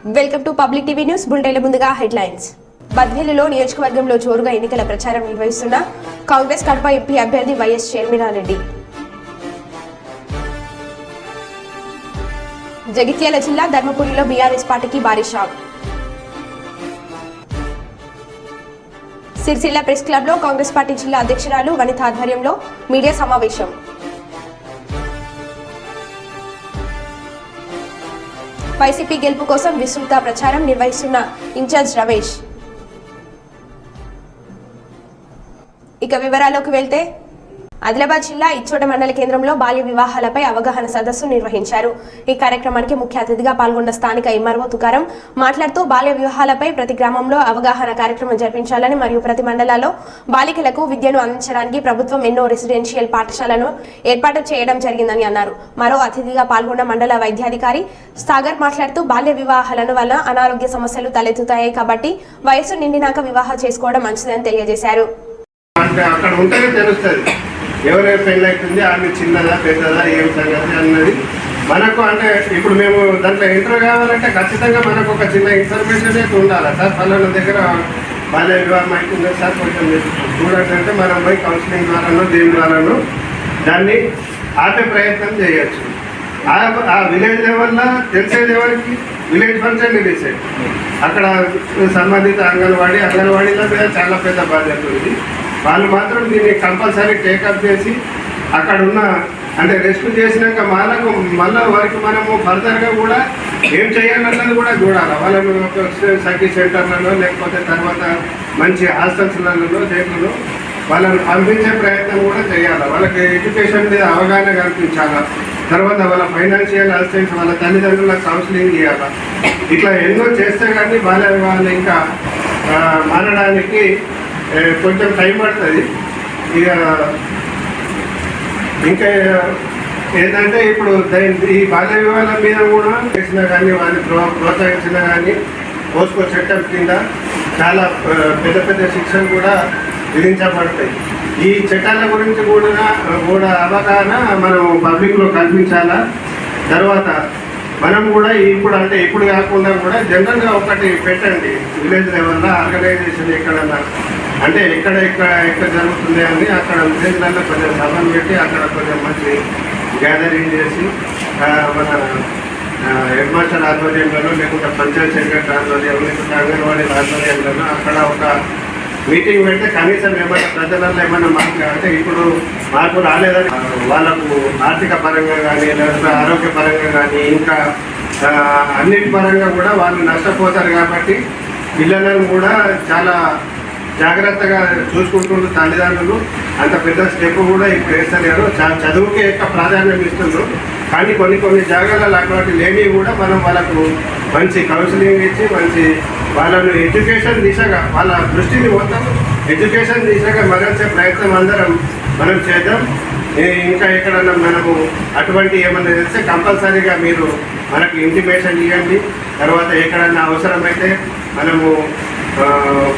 Welcome to public TV news బులెటిన్ల ముందుగా headlines. బద్వేలులో నియోజకవర్గంలో జోరుగా ఎన్నికల ప్రచారం నిర్వహిస్తున్న కాంగ్రెస్ కడప ఎంపీ అభ్యర్థి వైఎస్ షర్మిలారెడ్డి. జగిత్యాల జిల్లా ధర్మపురిలో బీఆర్ఎస్ పార్టీకి భారీ షాక్. సిరిసిల్ల ప్రెస్ క్లబ్ లో కాంగ్రెస్ పార్టీ జిల్లా అధ్యక్షురాలు వనిత ఆధ్వర్యంలో మీడియా సమావేశం. వైసీపీ గెలుపు కోసం విస్తృత ప్రచారం నిర్వహిస్తున్న ఇన్ఛార్జ్ రమేష్. ఇక వివరాల్లోకి వెళ్తే ఆదిలాబాద్ జిల్లా ఇచ్చోట మండల కేంద్రంలో బాల్య వివాహాలపై అవగాహన సదస్సు నిర్వహించారు. ఈ కార్యక్రమానికి ముఖ్య అతిథిగా పాల్గొన్న స్థానిక ఎంఆర్ఓ తుకారం మాట్లాడుతూ బాల్య వివాహాలపై ప్రతి గ్రామంలో అవగాహన కార్యక్రమం జరిపించాలని మరియు ప్రతి మండలాల్లో బాలికలకు విద్యను అందించడానికి ప్రభుత్వం ఎన్నో రెసిడెన్షియల్ పాఠశాలను ఏర్పాటు చేయడం జరిగిందని అన్నారు. మరో అతిథిగా పాల్గొన్న మండల వైద్యాధికారి సాగర్ మాట్లాడుతూ బాల్య వివాహాలను వల్ల అనారోగ్య సమస్యలు తలెత్తుతాయి కాబట్టి వయసు నిండినాక వివాహం చేసుకోవడం మంచిదని తెలియజేశారు. ఎవరెవరు పెళ్ళి అవుతుంది ఆమె చిన్నదా పెద్దదా ఏం సంగతి అన్నది మనకు అంటే ఇప్పుడు మేము దాంట్లో ఎంటర్ కావాలంటే ఖచ్చితంగా మనకు ఒక చిన్న ఇన్ఫర్మేషన్ అయితే ఉండాలి. సార్ పలానా దగ్గర బాల్య వివాహం అవుతుంది సార్ కొంచెం చూడండి అంటే మనం పోయి కౌన్సిలింగ్ ద్వారానో దేని ద్వారానో దాన్ని ఆపే ప్రయత్నం చేయొచ్చు. ఆ విలేజ్ లెవెల్లో తెలిసేది ఎవరికి విలేజ్ ఫంక్షన్ డిసైడ్ అక్కడ సంబంధిత అంగన్వాడీల మీద చాలా పెద్ద బాధ్యత ఉంది. వాళ్ళు మాత్రం దీన్ని కంపల్సరీ టేకప్ చేసి అక్కడ ఉన్న అంటే రెస్క్యూ చేసినాక మళ్ళీ వారికి మనము ఫర్దర్గా కూడా ఏం చేయాలన్నది కూడా చూడాలి. వాళ్ళను సఖీ సెంటర్లలో లేకపోతే తర్వాత మంచి హాస్టల్స్లలో దేంట్లో వాళ్ళని పంపించే ప్రయత్నం కూడా చేయాలి. వాళ్ళకి ఎడ్యుకేషన్ మీద అవగాహన కల్పించాలి. తర్వాత వాళ్ళ ఫైనాన్షియల్ అసిస్టెన్స్ వాళ్ళ తల్లిదండ్రులకు కౌన్సిలింగ్ చేయాలి. ఇట్లా ఎన్నో చేస్తే కానీ వాళ్ళు ఇంకా మారడానికి కొంచెం టైం పడుతుంది. ఇక ఇంకా ఏంటంటే ఇప్పుడు ఈ బాల్య వివాహాల మీద కూడా చేసినా కానీ వారిని ప్రోత్సహించినా కానీ పోస్కో చట్టం కింద చాలా పెద్ద పెద్ద శిక్షలు కూడా విధించబడతాయి. ఈ చట్టాల గురించి కూడా అవగాహన మనం పబ్లిక్లో కల్పించాలా. తర్వాత మనం కూడా ఇప్పుడు కాకుండా కూడా జనరల్గా ఒకటి పెట్టండి విలేజ్ లెవెల్లో ఆర్గనైజేషన్ ఎక్కడన్నా అంటే ఎక్కడ జరుగుతుంది అని అక్కడ విలేజ్లలో కొంచెం సభలు పెట్టి అక్కడ కొంచెం మంచి గ్యాదరింగ్ చేసి మన హెడ్ మాస్టర్ ఆధ్వర్యంలో లేకుంటే పంచాయత్ సెక్రటరీ ఆధ్వర్యంలో లేకుంటే అంగన్వాడీ ఆధ్వర్యంలో అక్కడ ఒక మీటింగ్ పెడితే కనీసం ఏమైనా ప్రజలలో ఏమైనా మార్పు అంటే ఇప్పుడు మార్పు రాలేదని వాళ్ళకు ఆర్థిక పరంగా కానీ లేకపోతే ఆరోగ్య పరంగా కానీ ఇంకా అన్నిటి పరంగా కూడా వాళ్ళు నష్టపోతారు. కాబట్టి పిల్లలను కూడా చాలా జాగ్రత్తగా చూసుకుంటున్న తల్లిదండ్రులు అంత పెద్ద స్టెప్ కూడా ఇప్పుడు వేస్తలేరు. చదువుకే ఎక్కువ ప్రాధాన్యం ఇస్తున్నారు. కానీ కొన్ని జాగ్రత్తలు అటువంటి లేని కూడా మనం వాళ్ళకు మంచి కౌన్సిలింగ్ ఇచ్చి మంచి వాళ్ళను ఎడ్యుకేషన్ దిశగా వాళ్ళ దృష్టిని మొత్తం ఎడ్యుకేషన్ దిశగా మరల్చే ప్రయత్నం అందరం మనం చేద్దాం. ఇంకా ఎక్కడన్నా మనము అటువంటి ఏమన్నా చేస్తే కంపల్సరీగా మీరు మనకు ఇంటిమేషన్ ఇవ్వండి. తర్వాత ఎక్కడన్నా అవసరమైతే మనము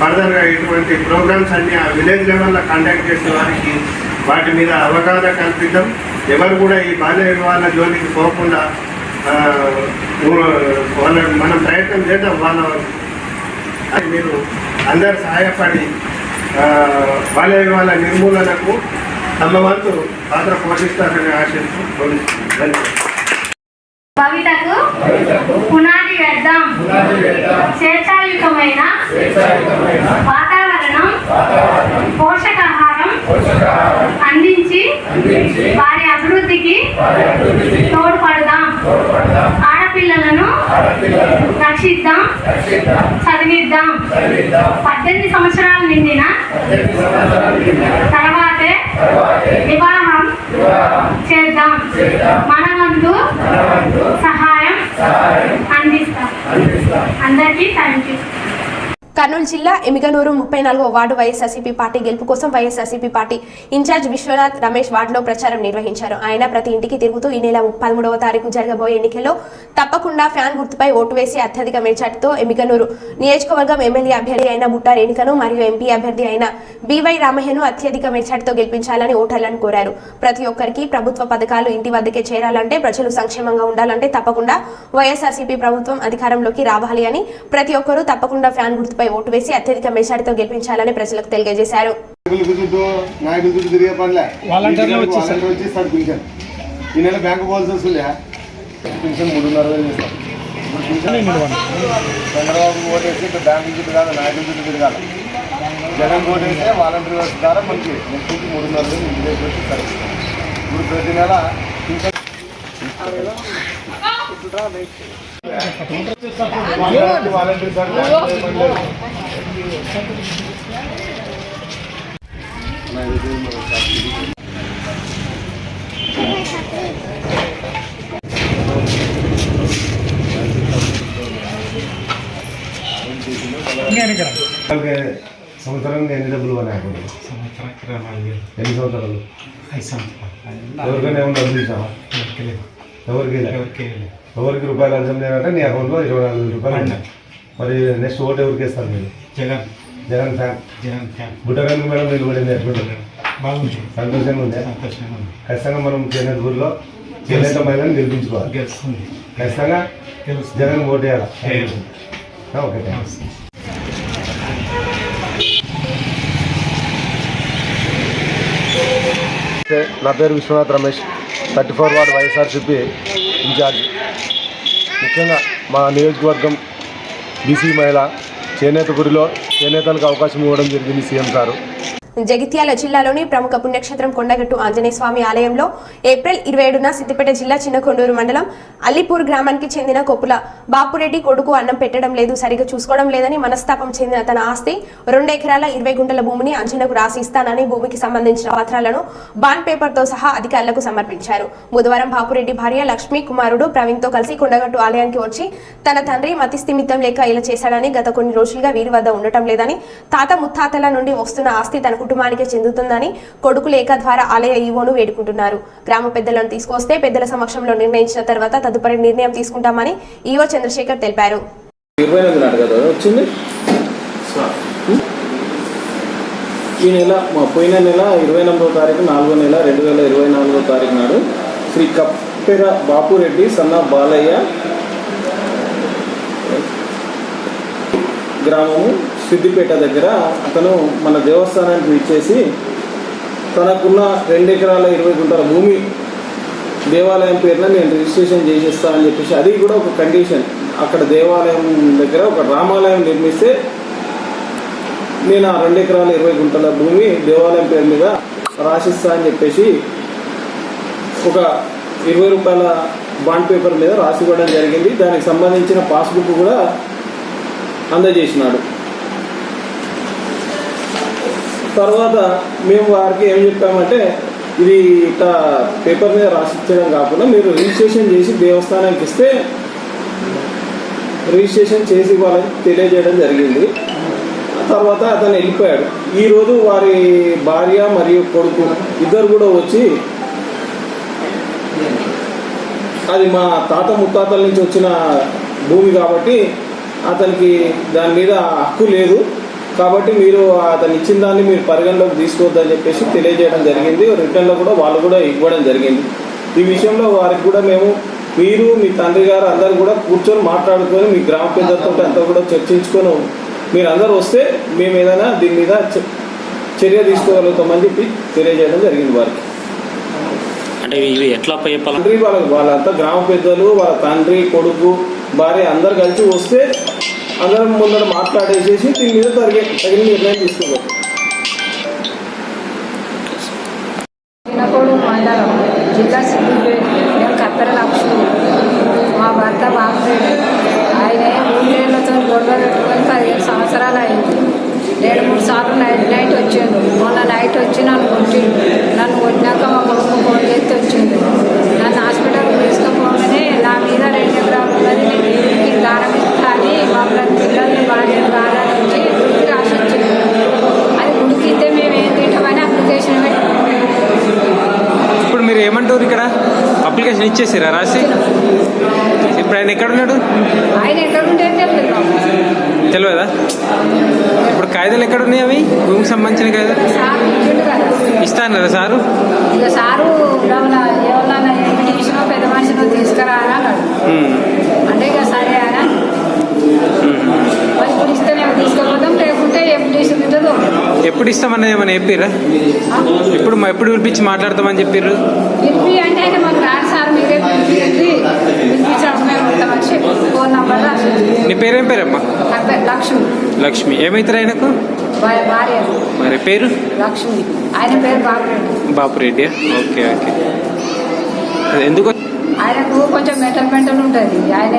ఫర్దర్గా ఇటువంటి ప్రోగ్రామ్స్ అన్నీ ఆ విలేజ్ లెవెల్లో కండక్ట్ చేసే వారికి వాటి మీద అవగాహన కల్పిద్దాం. ఎవరు కూడా ఈ బాల్య వివాహాల జోలికి పోకుండా మనం ప్రయత్నం చేద్దాం. మీరు అందరు సహాయపడి బాల్య వివాహాల నిర్మూలనకు తమ వంతు పాత్ర పోషిస్తారని ఆశిస్తూ భవితకు పునాది వేద్దాం. స్వేచ్ఛాయుతమైన వాతావరణం పోషకాహారం అందించి వారి అభివృద్ధికి తోడ్పడదాం. ఆడపిల్లలను రక్షిద్దాం, చదివిద్దాం. 18 సంవత్సరాలు నిండిన తర్వాతే వివాహం చేద్దాం. మన వంతు సహాయం అందిస్తాం. అందరికీ థ్యాంక్ యూ. కర్నూలు జిల్లా ఎమిగనూరు 34వ వార్డు వైఎస్ఆర్సీపీ పార్టీ గెలుపు కోసం YSRCP party in charge Vishwanath Ramesh వార్డులో ప్రచారం నిర్వహించారు. ఆయన ప్రతి ఇంటికి తిరుగుతూ ఈ నెల 13వ తారీఖు జరగబోయే ఎన్నికల్లో తప్పకుండా ఫ్యాన్ గుర్తుపై ఓటు వేసి అత్యధిక మెజార్టీతో ఎమిగనూరు నియోజకవర్గం ఎమ్మెల్యే అభ్యర్థి అయిన బుట్టా రేణుకను మరియు ఎంపీ అభ్యర్థి అయిన బివై రామయ్యను అత్యధిక మెజార్టీతో గెలిపించాలని ఓటర్లను కోరారు. ప్రతి ఒక్కరికి ప్రభుత్వ పథకాలు ఇంటి వద్దకే చేరాలంటే, ప్రజలు సంక్షేమంగా ఉండాలంటే తప్పకుండా వైఎస్ఆర్సీపీ ప్రభుత్వం అధికారంలోకి రావాలి అని, ప్రతి ఒక్కరూ తప్పకుండా ఫ్యాన్ గుర్తుపై ఓటు వేసి అత్యధిక మెజార్టీతో గెలిపించాలని ప్రజలకు తెలియజేశారు. ఈ నెల బ్యాంకు పోవాల్సి వస్తుందా? పెన్షన్ 3.5 చేస్తాం. చంద్రబాబు ఓటేసి బ్యాంకు చుట్టూ కాదు, నాయకుల చుట్టూ తిరగాలి. జగన్ ఓటేస్తే వాలంటీర్ వ్యవస్థ ద్వారా మనకి నెక్స్ట్ 3.5 ఇంటి దగ్గర ఇస్తారు. ఇప్పుడు ప్రతి నెల వాలంటీర్ సార్ సంవత్సరం ఎన్ని డబ్బులు ఎన్ని సంవత్సరాలు? 5 సంవత్సరాలు. ఎవరికైనా ఏమన్నా డబ్బులు ఇచ్చావా? ఎవరికి రూపాయలు లంచం లేదంటే నీ అకౌంట్లో 24,000 రూపాయలు. మరి నెక్స్ట్ ఓటు ఎవరికి వేస్తారు మీరు? జగన్ ఫ్యాన్. బుట్టగానికి మేడం నిలబడింది ఎట్లుంటుంది? బాగుంది, సంతోషంగా ఉంది. ఖచ్చితంగా మనం చేనేత ఊరిలో చేనేత మహిళను గెలిపించుకోవాలి. ఖచ్చితంగా జగన్ ఓటు వేయాలి. Okay, thanks. నా పేరు విశ్వనాథ్ రమేష్, 34 వార్డు వైఎస్ఆర్సీపీ ఇన్ఛార్జ్. ముఖ్యంగా మా నియోజకవర్గం బీసీ మహిళ చేనేత గురిలో చేనేతలకు అవకాశం ఇవ్వడం జరిగింది సీఎం సారు. జగిత్యాల జిల్లాలోని ప్రముఖ పుణ్యక్షేత్రం కొండగట్టు ఆంజనేయ స్వామి ఆలయంలో ఏప్రిల్ 27న సిద్దిపేట జిల్లా చిన్నకొండూరు మండలం అల్లిపూర్ గ్రామానికి చెందిన కొప్పుల బాపురెడ్డి కొడుకు అన్నం పెట్టడం లేదు, సరిగా చూసుకోవడం లేదని మనస్తాపం చెందిన తన ఆస్తి 2 ఎకరాల 20 గుంటల భూమిని అంచనకు రాసి ఇస్తానని భూమికి సంబంధించిన పత్రాలను బాండ్ పేపర్తో సహా అధికారులకు సమర్పించారు. బుధవారం బాపురెడ్డి భార్య లక్ష్మీ కుమారుడు ప్రవీణ్తో కలిసి కొండగట్టు ఆలయానికి వచ్చి తన తండ్రి మతిస్థిమితం లేక ఇలా చేశాడని, గత కొన్ని రోజులుగా వీరి వద్ద ఉండటం లేదని, తాత ముత్తాతల నుండి వస్తున్న ఆస్తి తన కుటుంబానికి చెందుతుందని కొడుకు లేఖ ద్వారా ఆలయ ఈవోను వేడుకుంటున్నారు. గ్రామ పెద్దలను తీసుకొస్తే పెద్దల సమక్షంలో నిర్ణయించిన తర్వాత తదుపరి నిర్ణయం తీసుకుంటామని ఈవో చంద్రశేఖర్ తెలిపారు. ఈ నెల పోయిన నెల 29వ తారీఖు 4వ నెల 2024వ తారీఖు నాడు శ్రీ కప్పెర బాపురెడ్డి సన్న బాలయ్య గ్రామము సిద్దిపేట దగ్గర అతను మన దేవస్థానానికి ఇచ్చేసి తనకున్న 2 ఎకరాల 20 గుంటల భూమి దేవాలయం పేరున నేను రిజిస్ట్రేషన్ చేసేస్తానని చెప్పేసి, అది కూడా ఒక కండిషన్. అక్కడ దేవాలయం దగ్గర ఒక రామాలయం నిర్మిస్తే నేను ఆ 2 ఎకరాల 20 గుంటల భూమి దేవాలయం పేరు మీద రాసిస్తా అని చెప్పేసి ఒక 20 రూపాయల బాండ్ పేపర్ మీద రాసి ఇవ్వడం జరిగింది. దానికి సంబంధించిన పాస్బుక్ కూడా అందజేసినాడు. తర్వాత మేము వారికి ఏం చెప్పామంటే, ఇది ఇట్లా పేపర్ మీద రాసిచ్చడం కాకుండా మీరు రిజిస్ట్రేషన్ చేసి దేవస్థానానికి ఇస్తే రిజిస్ట్రేషన్ చేసి వాళ్ళకి తెలియజేయడం జరిగింది. తర్వాత అతను వెళ్ళిపోయాడు. ఈరోజు వారి భార్య మరియు కొడుకు ఇద్దరు కూడా వచ్చి, అది మా తాత ముత్తాతల నుంచి వచ్చిన భూమి కాబట్టి అతనికి దాని మీద హక్కు లేదు, కాబట్టి మీరు అతను ఇచ్చిన దాన్ని మీరు పరిగణలోకి తీసుకోవద్దని చెప్పేసి తెలియజేయడం జరిగింది. రిటర్న్లో కూడా వాళ్ళు కూడా ఇవ్వడం జరిగింది. ఈ విషయంలో వారికి కూడా మేము, మీరు మీ తండ్రి గారు అందరూ కూడా కూర్చొని మాట్లాడుకొని మీ గ్రామ పెద్దలతో అంతా కూడా చర్చించుకొని మీరు అందరూ వస్తే మేము ఏదైనా దీని మీద చర్య తీసుకోగలుగుతామని చెప్పి తెలియజేయడం జరిగింది వారికి. అంటే ఇవి ఎట్లా చెప్పాలి? తండ్రి వాళ్ళంతా గ్రామ పెద్దలు, వాళ్ళ తండ్రి కొడుకు భార్య అందరు కలిసి వస్తే అందరం ముందర మాట్లాడేసేసి దీని మీద తగిన నిర్ణయం తీసుకోవాలి. చిన్నకోడు మండలం జిల్లా సిద్దిపేట. నేను కప్పెర లక్ష్మి. మా భర్త బాపురెడ్డి ఆయన 3 ఏళ్లతో గొడవ పెట్టుకొని 15 సంవత్సరాలు అయింది. 2-3 సార్లు నైట్ వచ్చిండు. మొన్న నైట్ వచ్చి నన్ను కొట్టినాక మా కొడుకు ఫోన్ చేసి వచ్చిండు. నన్ను హాస్పిటల్కి తీసుకుపోగానే నా మీద 2 ఎకరాలు ఉన్నది, నేను దానం ఇస్తా అని మా పిల్లల్ని భార్య నుంచి ఇచ్చేసిరా రాసి? ఇప్పుడు ఆయన ఎక్కడున్నాడు? ఆయన ఎక్కడుంటే తెలియదు తెలియదా? ఇప్పుడు కాగితాలు ఎక్కడున్నాయి? అవి భూమికి సంబంధించిన కాగితాలు సార్ ఇచ్చిండు కదా. ఇస్తాను సారు. ఇక సారు ఎవరన్నా ఎంపీటీషనో పెద్ద మనిషినో తీసుకురా అని అన్నాడు. అంటే ఇక సరే అని మరి ఇప్పుడు ఇస్తేనే తీసుకోపోతాం, లేకుంటే ఎంపీటీషన్ ఉంటుందో. ఎప్పుడు ఇస్తామన్నది ఏమైనా చెప్పిర్రా? ఎప్పుడు పిలిపించి మాట్లాడతామని చెప్పిర్రు? పిలిపి అంటే ఆయన మాకు రాడు సార్, మీరే పిలిపించడం మేము ఉంటామని చెప్పి ఫోన్ నంబర్ రాసి. నీ పేరేం పేరమ్మా? లక్ష్మి. లక్ష్మి. ఏమవుతారు ఆయనకు? భార్య. మరి పేరు? లక్ష్మి. ఆయన పేరు బాపురెడ్డి. బాపురెడ్డి. Okay okay. ఎందుకు? ఆయనకు కొంచెం మెంటల్ ఉంటుంది. ఆయన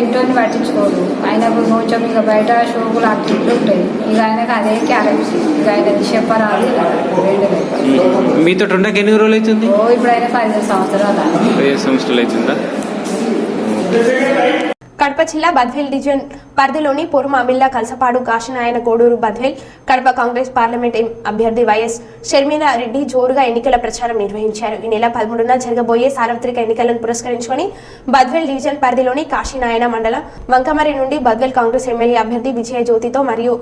ఇంట్లోని పట్టించుకోడు. ఆయనకు కొంచెం ఇక బయట షోకులు అట్టిట్లు ఉంటాయి. ఇక ఆయనకు అదే క్యారెక్ట్. ఇక ఆయన చెప్పరాదు. మీతో ఉండక ఎన్ని రోజులు అవుతుంది? ఇప్పుడు ఆయన 15 సంవత్సరాలు. 15 సంవత్సరాలు అవుతుందా? కడప జిల్లా బద్వేల్ డివిజన్ పరిధిలోని పొరుమామిల్లా కలసపాడు కాశీనాయన కోడూరు బద్వేల్ కడప కాంగ్రెస్ పార్లమెంట్ అభ్యర్థి వైఎస్ షర్మిలా రెడ్డి జోరుగా ఎన్నికల ప్రచారం నిర్వహించారు. ఈ నెల 13న జరగబోయే సార్వత్రిక ఎన్నికలను పురస్కరించుకొని బద్వేల్ డివిజన్ పరిధిలోని కాశీనాయన మండలం వంకమరి నుండి బద్వేల్ కాంగ్రెస్ ఎమ్మెల్యే అభ్యర్థి విజయ జ్యోతితో మరియు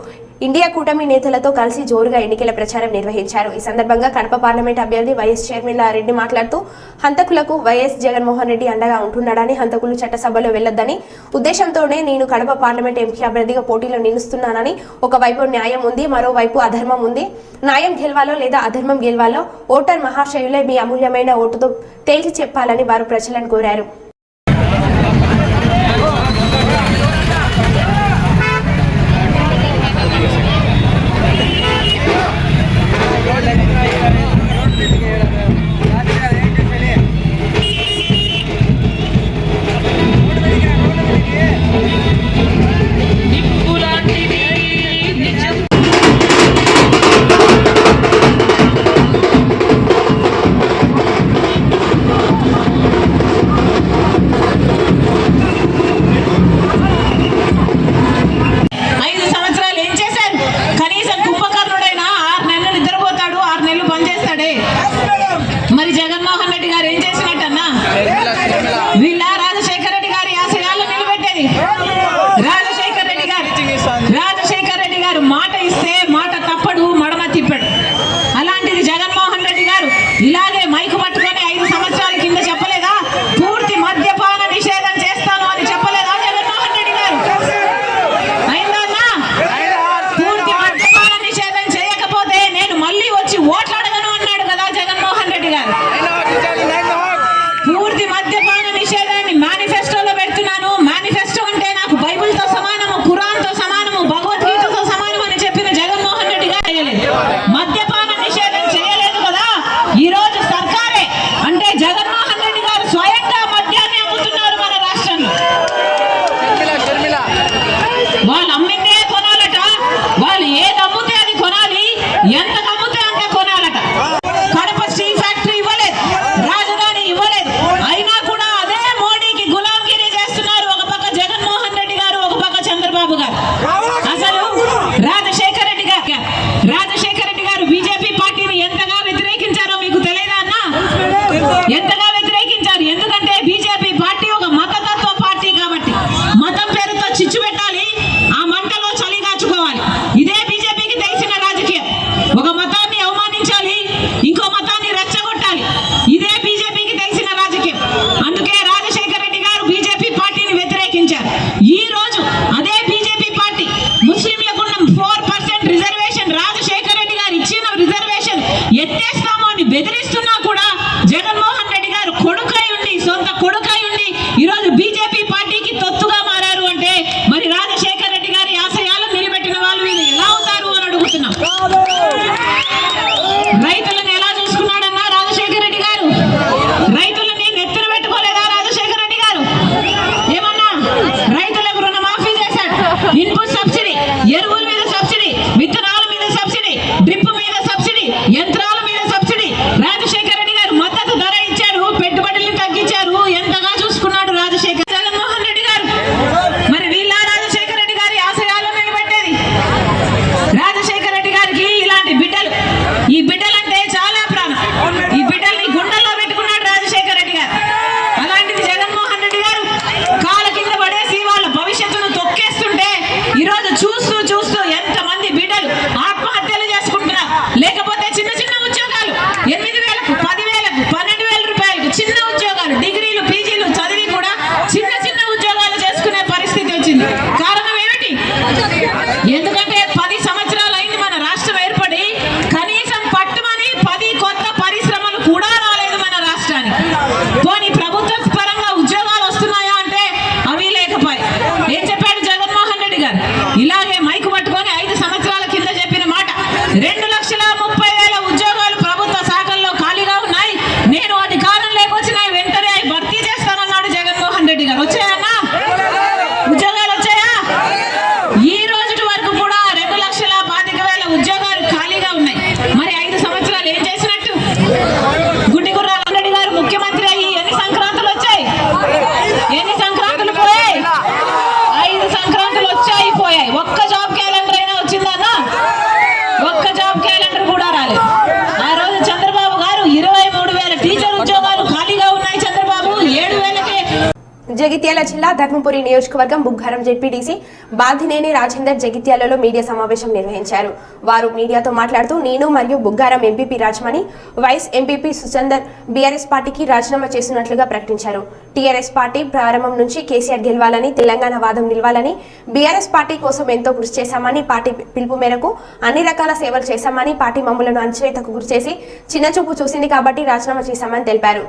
ఇండియా కూటమి నేతలతో కలిసి జోరుగా ఎన్నికల ప్రచారం నిర్వహించారు. ఈ సందర్భంగా కడప పార్లమెంట్ అభ్యర్థి వైఎస్ షర్మిలా రెడ్డి మాట్లాడుతూ హంతకులకు వైఎస్ జగన్మోహన్ రెడ్డి అండగా ఉంటున్నాడని, హంతకులు చట్టసభలో వెళ్లొద్దని ఉద్దేశంతోనే నేను కడప పార్లమెంట్ ఎంపీ అభ్యర్థిగా పోటీలో నిలుస్తున్నానని, ఒకవైపు న్యాయం ఉంది, మరోవైపు అధర్మం ఉంది. న్యాయం గెలవాలో లేదా అధర్మం గెలవాలో ఓటర్ మహాశయులే మీ అమూల్యమైన ఓటుతో తేల్చి చెప్పాలని వారు ప్రజలను కోరారు. జగిత్యాల జిల్లా ధర్మపురి నియోజకవర్గం బుగ్గారం జెడ్పీటీసీ బాధినేని రాజేందర్ జగిత్యాలలో మీడియా సమావేశం నిర్వహించారు. వారు మీడియాతో మాట్లాడుతూ నేను మరియు Buggaram MPP Rajamani vice MPP Suchender BRS పార్టీకి రాజీనామా చేస్తున్నట్లుగా ప్రకటించారు. టీఆర్ఎస్ పార్టీ ప్రారంభం నుంచి కేసీఆర్ గెలవాలని, తెలంగాణ వాదం నిలవాలని, బీఆర్ఎస్ పార్టీ కోసం ఎంతో కృషి చేశామని, పార్టీ పిలుపు మేరకు అన్ని రకాల సేవలు చేశామని, పార్టీ మమ్మలను అణచివేతకు గురిచేసి చిన్నచూపు చూసింది కాబట్టి రాజీనామా చేశామని తెలిపారు.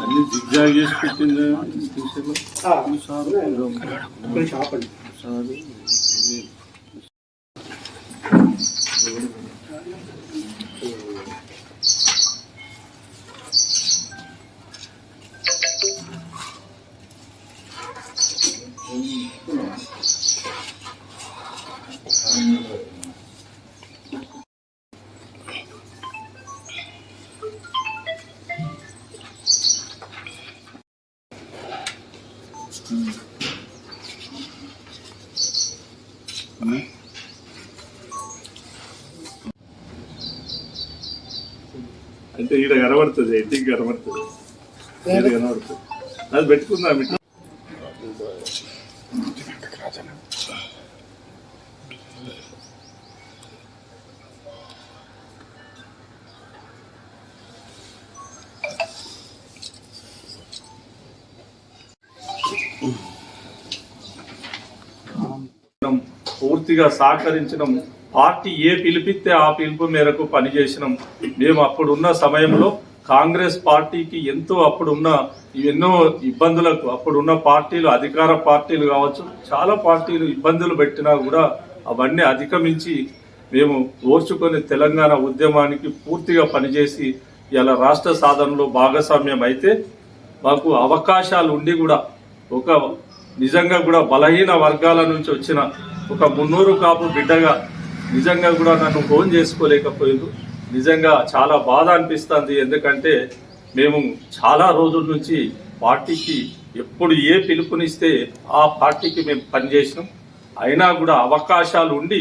అన్ని జిగ్జాగ్ చేసి పెట్టిందా అంటే ఈడ కనబడుతుంది, ఇంటికి కనబడుతుంది, కనబడుతుంది. అది పెట్టుకుందాం ఇట్లా. పూర్తిగా సహకరించడం, పార్టీ ఏ పిలిపిస్తే ఆ పిలుపు మేరకు పనిచేసినాం. మేము అప్పుడున్న సమయంలో కాంగ్రెస్ పార్టీకి అప్పుడున్న ఎన్నో ఇబ్బందులకు, అప్పుడున్న పార్టీలు, అధికార పార్టీలు కావచ్చు, చాలా పార్టీలు ఇబ్బందులు పెట్టినా కూడా అవన్నీ అధిగమించి మేము ఓర్చుకొని తెలంగాణ ఉద్యమానికి పూర్తిగా పనిచేసి ఇలా రాష్ట్ర సాధనలో భాగస్వామ్యం అయితే, మాకు అవకాశాలు ఉండి కూడా ఒక నిజంగా కూడా బలహీన వర్గాల నుంచి వచ్చిన ఒక 300 కాపు బిడ్డగా నిజంగా కూడా నన్ను ఫోన్ చేసుకోలేకపోయింది. నిజంగా చాలా బాధ అనిపిస్తుంది. ఎందుకంటే మేము చాలా రోజుల నుంచి పార్టీకి ఎప్పుడు ఏ పిలుపునిస్తే ఆ పార్టీకి మేము పనిచేసినాం. అయినా కూడా అవకాశాలు ఉండి,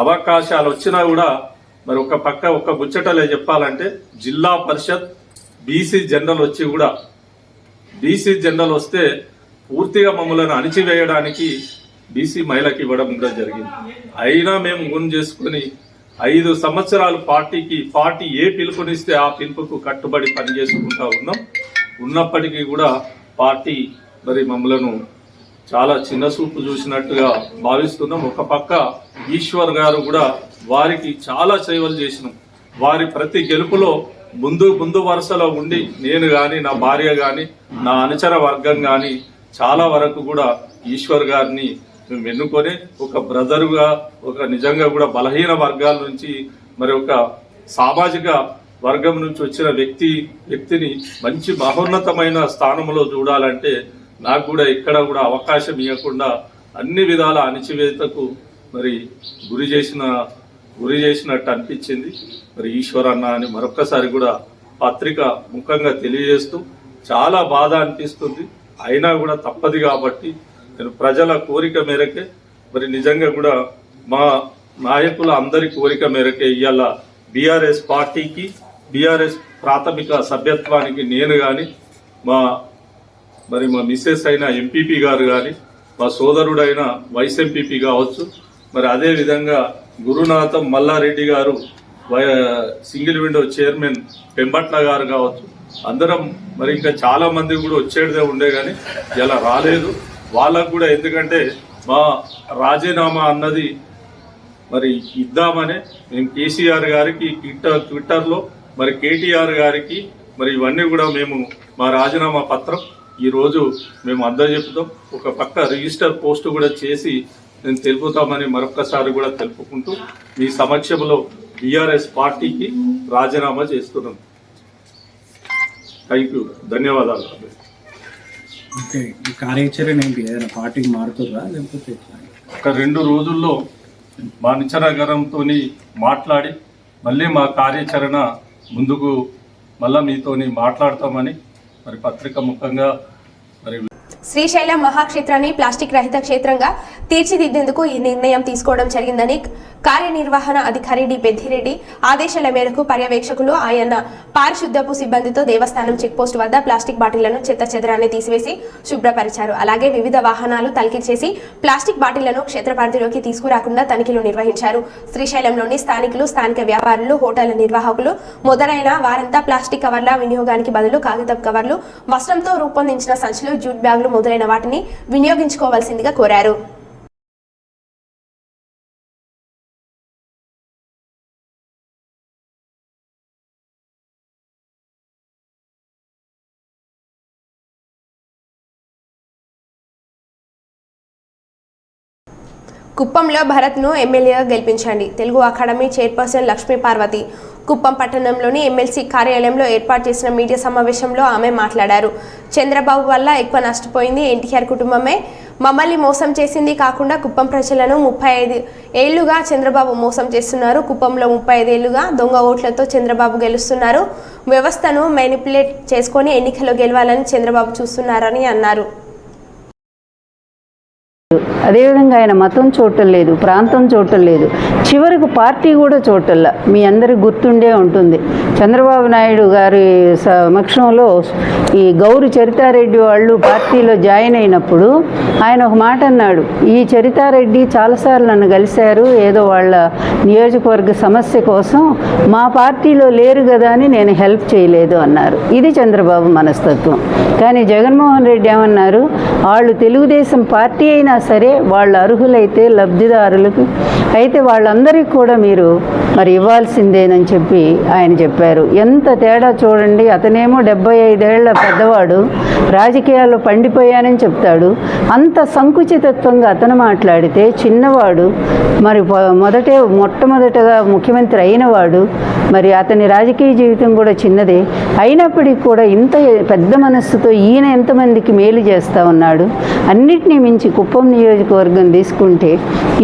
అవకాశాలు వచ్చినా కూడా మరి ఒక పక్క ఒక ముచ్చటలే చెప్పాలంటే, జిల్లా పరిషత్ బీసీ జనరల్ వచ్చి కూడా, బీసీ జనరల్ వస్తే పూర్తిగా మమ్మల్ని అణిచివేయడానికి బీసీ మహిళకి ఇవ్వడం కూడా జరిగింది. అయినా మేము గుণ చేసుకుని 5 సంవత్సరాలు పార్టీ ఏ పిలుపునిస్తే ఆ పిలుపుకు కట్టుబడి పనిచేసుకుంటా ఉన్నాం. ఉన్నప్పటికీ కూడా పార్టీ మరి మమ్మలను చాలా చిన్న చూపు చూసినట్టుగా భావిస్తున్నాం. ఒక పక్క ఈశ్వర్ గారు కూడా వారికి చాలా సేవలు చేసినాం. వారి ప్రతి గెలుపులో ముందు వరుసలో ఉండి నేను కానీ, నా భార్య కానీ, నా అనుచర వర్గం కానీ చాలా వరకు కూడా ఈశ్వర్ గారిని మేము ఎన్నుకొని ఒక బ్రదర్గా, ఒక నిజంగా కూడా బలహీన వర్గాల నుంచి, మరి ఒక సామాజిక వర్గం నుంచి వచ్చిన వ్యక్తిని మంచి మహోన్నతమైన స్థానంలో చూడాలంటే నాకు కూడా ఇక్కడ కూడా అవకాశం ఇవ్వకుండా అన్ని విధాల అణిచివేతకు మరి గురి చేసినట్టు అనిపించింది. మరి ఈశ్వర్ అన్న అని మరొక్కసారి కూడా పత్రిక ముఖంగా తెలియజేస్తూ చాలా బాధ అనిపిస్తుంది. అయినా కూడా తప్పదు కాబట్టి నేను ప్రజల కోరిక మేరకే, మరి నిజంగా కూడా మా నాయకుల అందరి కోరిక మేరకే ఇవాళ బీఆర్ఎస్ పార్టీకి, బీఆర్ఎస్ ప్రాథమిక సభ్యత్వానికి నేను కానీ, మా మిస్సెస్ అయిన ఎంపీపీ గారు కానీ, మా సోదరుడైన వైస్ ఎంపీపీ కావచ్చు, మరి అదేవిధంగా గురునాథం మల్లారెడ్డి గారు, సింగిల్ విండో చైర్మన్ పెంబట్ల గారు కావచ్చు, అందరం మరి ఇంకా చాలా మంది కూడా వచ్చేదే ఉండే కానీ ఇలా రాలేదు. వాళ్ళకు కూడా ఎందుకంటే మా రాజీనామా అన్నది మరి ఇద్దామనే మేము కేసీఆర్ గారికి ట్విట్టర్లో, మరి కేటీఆర్ గారికి మరి ఇవన్నీ కూడా మేము మా రాజీనామా పత్రం ఈరోజు మేము అందజెప్పుతాం. ఒక పక్క రిజిస్టర్ పోస్ట్ కూడా చేసి నేను తెలుపుతామని మరొక్కసారి కూడా తెలుపుకుంటూ మీ సమక్షంలో బీఆర్ఎస్ పార్టీకి రాజీనామా చేస్తున్నాం. థ్యాంక్ యూ, ధన్యవాదాలు. ఓకే, ఈ కార్యాచరణ ఏంటి? ఏదైనా పార్టీకి మారుతుర్రా లేకపోతే ఒక 2 రోజుల్లో మా నిత్యనగరంతో మాట్లాడి మళ్ళీ మా కార్యాచరణ ముందుకు మళ్ళీ మీతోని మాట్లాడతామని మరి పత్రిక ముఖంగా మరి శ్రీశైలం మహాక్షేత్రాన్ని ప్లాస్టిక్ రహిత క్షేత్రంగా తీర్చిదిద్దేందుకు ఈ నిర్ణయం తీసుకోవడం జరిగిందని కార్యనిర్వహణ అధికారి డి పెద్దిరెడ్డి ఆదేశాల మేరకు పర్యవేక్షకులు ఆయన పారిశుద్ధ్యపు సిబ్బందితో దేవస్థానం చెక్పోస్ట్ వద్ద ప్లాస్టిక్ బాటిళ్లను చెత్తచెదరాన్ని తీసివేసి శుభ్రపరిచారు. అలాగే వివిధ వాహనాలు తనిఖీ చేసి ప్లాస్టిక్ బాటిళ్లను క్షేత్ర పరిధిలోకి తీసుకురాకుండా తనిఖీలు నిర్వహించారు. శ్రీశైలంలోని స్థానికులు, స్థానిక వ్యాపారులు, హోటళ్ల నిర్వాహకులు మొదలైన వారంతా ప్లాస్టిక్ కవర్ల వినియోగానికి బదులు కాగితపు కవర్లు, వస్త్రంతో రూపొందించిన సంచులు, జూట్ బ్యాగులు మొదలైన వాటిని వినియోగించుకోవాల్సిందిగా కోరారు. కుప్పంలో భరత్ను ఎమ్మెల్యేగా గెలిపించండి. తెలుగు అకాడమీ చైర్పర్సన్ లక్ష్మీ పార్వతి కుప్పం పట్టణంలోని ఎమ్మెల్సీ కార్యాలయంలో ఏర్పాటు చేసిన మీడియా సమావేశంలో ఆమె మాట్లాడారు. చంద్రబాబు వల్ల ఎక్కువ నష్టపోయింది ఎన్టీఆర్ కుటుంబమే. మమ్మల్ని మోసం చేసింది కాకుండా కుప్పం ప్రజలను 35 ఏళ్లుగా చంద్రబాబు మోసం చేస్తున్నారు. కుప్పంలో 35 ఏళ్లుగా దొంగ ఓట్లతో చంద్రబాబు గెలుస్తున్నారు. వ్యవస్థను మ్యానిపులేట్ చేసుకొని ఎన్నికల్లో గెలవాలని చంద్రబాబు చూస్తున్నారని అన్నారు. అదేవిధంగా ఆయన మతం చూడటం లేదు, ప్రాంతం చూడటం లేదు, చివరికి పార్టీ కూడా చూడటంలా. మీ అందరికి గుర్తుండే ఉంటుంది, చంద్రబాబు నాయుడు గారి సమక్షంలో ఈ గౌరి చరితారెడ్డి వాళ్ళు పార్టీలో జాయిన్ అయినప్పుడు ఆయన ఒక మాట అన్నాడు, ఈ చరితారెడ్డి చాలాసార్లు నన్ను కలిశారు, ఏదో వాళ్ళ నియోజకవర్గ సమస్య కోసం, మా పార్టీలో లేరు కదా అని నేను హెల్ప్ చేయలేదు అన్నారు. ఇది చంద్రబాబు మనస్తత్వం. కానీ జగన్మోహన్ రెడ్డి ఏమన్నారు, వాళ్ళు తెలుగుదేశం పార్టీ అయినా సరే వాళ్ళు అర్హులైతే లబ్ధిదారులకు అయితే వాళ్ళందరికీ కూడా మీరు మరి ఇవ్వాల్సిందేనని చెప్పి ఆయన చెప్పారు. ఎంత తేడా చూడండి. అతనేమో 75 ఏళ్ల పెద్దవాడు, రాజకీయాల్లో పండిపోయానని చెప్తాడు. అంత సంకుచితత్వంగా అతను మాట్లాడితే చిన్నవాడు, మరి మొట్టమొదటగా ముఖ్యమంత్రి అయినవాడు, మరి అతని రాజకీయ జీవితం కూడా చిన్నదే అయినప్పటికీ కూడా ఇంత పెద్ద మనస్సుతో ఈయన ఎంతమందికి మేలు చేస్తూ ఉన్నాడు. అన్నిటినీ మించి కుప్పం నియోజకవర్గం తీసుకుంటే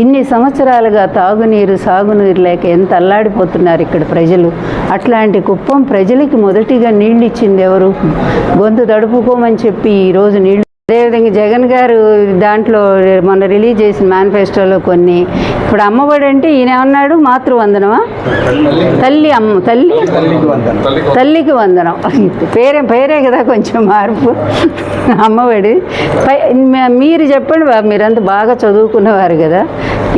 ఇన్ని సంవత్సరాలుగా తాగునీరు, సాగునీరు లేక ఎంత అల్లాడిపోతున్నారు ఇక్కడ ప్రజలు. అట్లాంటి కుప్పం ప్రజలకి మొదటిగా నీళ్ళు ఇచ్చింది ఎవరు? గొంతు తడుపుకోమని చెప్పి ఈరోజు నీళ్ళు. అదేవిధంగా జగన్ గారు దాంట్లో మొన్న రిలీజ్ చేసిన మేనిఫెస్టోలో కొన్ని, ఇప్పుడు అమ్మఒడి అంటే ఈయన ఏమన్నాడు, మాతృవందనమా, తల్లికి వందనం పేరే కదా కొంచెం మార్పు. అమ్మఒడి మీరు చెప్పండి బాబు, మీరంతా బాగా చదువుకున్నవారు కదా.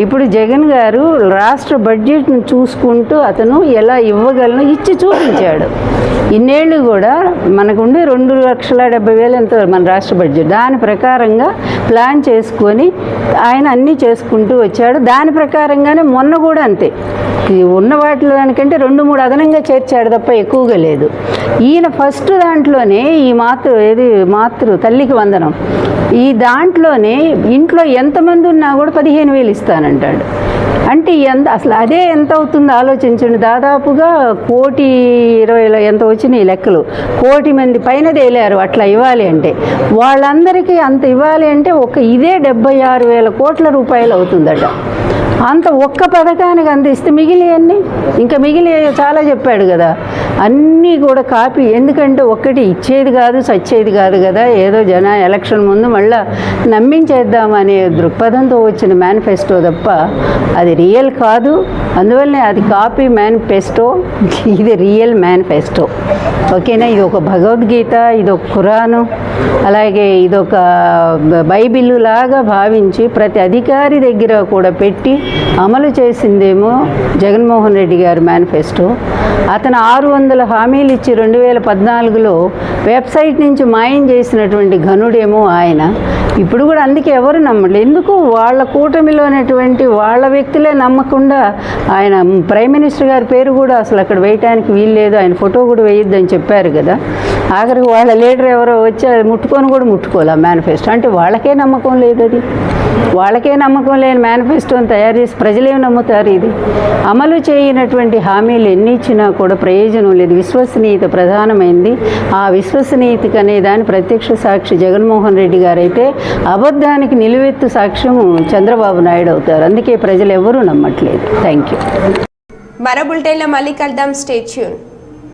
ఇప్పుడు జగన్ గారు రాష్ట్ర బడ్జెట్ను చూసుకుంటూ అతను ఎలా ఇవ్వగలను ఇచ్చి చూపించాడు. ఇన్నేళ్ళు కూడా మనకుండే 2,70,000 ఎంతో మన రాష్ట్ర బడ్జెట్, దాని ప్రకారంగా ప్లాన్ చేసుకొని ఆయన అన్నీ చేసుకుంటూ వచ్చాడు. దాని ప్రకారంగానే మొన్న కూడా అంతే, ఉన్న వాటిలో దానికంటే 2-3 అదనంగా చేర్చాడు తప్ప ఎక్కువగా లేదు. ఈయన ఫస్ట్ దాంట్లోనే ఈ మాతృ తల్లికి వందనం, ఈ దాంట్లోనే ఇంట్లో ఎంతమంది ఉన్నా కూడా 15,000 ఇస్తానంటాడు. అంటే అసలు అదే ఎంత అవుతుందో ఆలోచించండి. దాదాపుగా 1,20,000 ఎంత వచ్చినాయి లెక్కలు. 1,00,000 మంది పైన తేలారు అట్లా ఇవ్వాలి అంటే. వాళ్ళందరికీ అంత ఇవ్వాలి అంటే ఇదే 76,000 కోట్ల రూపాయలు అవుతుందట. అంత ఒక్క పథకానికి అందిస్తే మిగిలి చాలా చెప్పాడు కదా, అన్నీ కూడా కాపీ. ఎందుకంటే ఒక్కటి ఇచ్చేది కాదు, చచ్చేది కాదు కదా, ఏదో ఎలక్షన్ ముందు మళ్ళీ నమ్మించేద్దామనే దృక్పథంతో వచ్చిన మేనిఫెస్టో తప్ప అది రియల్ కాదు. అందువల్లనే అది కాపీ మేనిఫెస్టో, ఇది రియల్ మేనిఫెస్టో. ఓకేనా? ఇది ఒక భగవద్గీత, ఇది ఒక ఖురాను, అలాగే ఇదొక బైబిల్ లాగా భావించి ప్రతి అధికారి దగ్గర కూడా పెట్టి అమలు చేసిందేమో జగన్మోహన్ రెడ్డి గారి మేనిఫెస్టో. అతను 600 హామీలు ఇచ్చి 2014లో వెబ్సైట్ నుంచి మాయం చేసినటువంటి ఘనుడేమో ఆయన. ఇప్పుడు కూడా అందుకే ఎవరు నమ్మలేదు. ఎందుకు? వాళ్ళ కూటమిలోనటువంటి వాళ్ళ వ్యక్తులే నమ్మకుండా ఆయన ప్రైమ్ మినిస్టర్ గారి పేరు కూడా అసలు అక్కడ వేయటానికి వీల్లేదు, ఆయన ఫోటో కూడా వేయొద్దని చెప్పారు కదా. ఆఖరికి వాళ్ళ లీడర్ ఎవరో వచ్చి అది ముట్టుకొని కూడా ముట్టుకోలే మేనిఫెస్టో. అంటే వాళ్ళకే నమ్మకం లేదు, అది వాళ్ళకే నమ్మకం లేని మేనిఫెస్టోని తయారు చేసి ప్రజలేం నమ్ముతారు? ఇది అమలు చేయనటువంటి హామీలు ఎన్ని ఇచ్చినా కూడా ప్రయోజనం లేదు. విశ్వసనీయత ప్రధానమైంది. ఆ విశ్వసనీయతకి అనే దాని ప్రత్యక్ష సాక్షి జగన్మోహన్ రెడ్డి గారైతే అబద్ధానికి నిలువెత్తు సాక్ష్యం చంద్రబాబు నాయుడు అవుతారు. అందుకే ప్రజలు ఎవరూ నమ్మట్లేదు. Thank you. మరో బులెటిన్లో మళ్ళీ కలుద్దాం. Stay tune.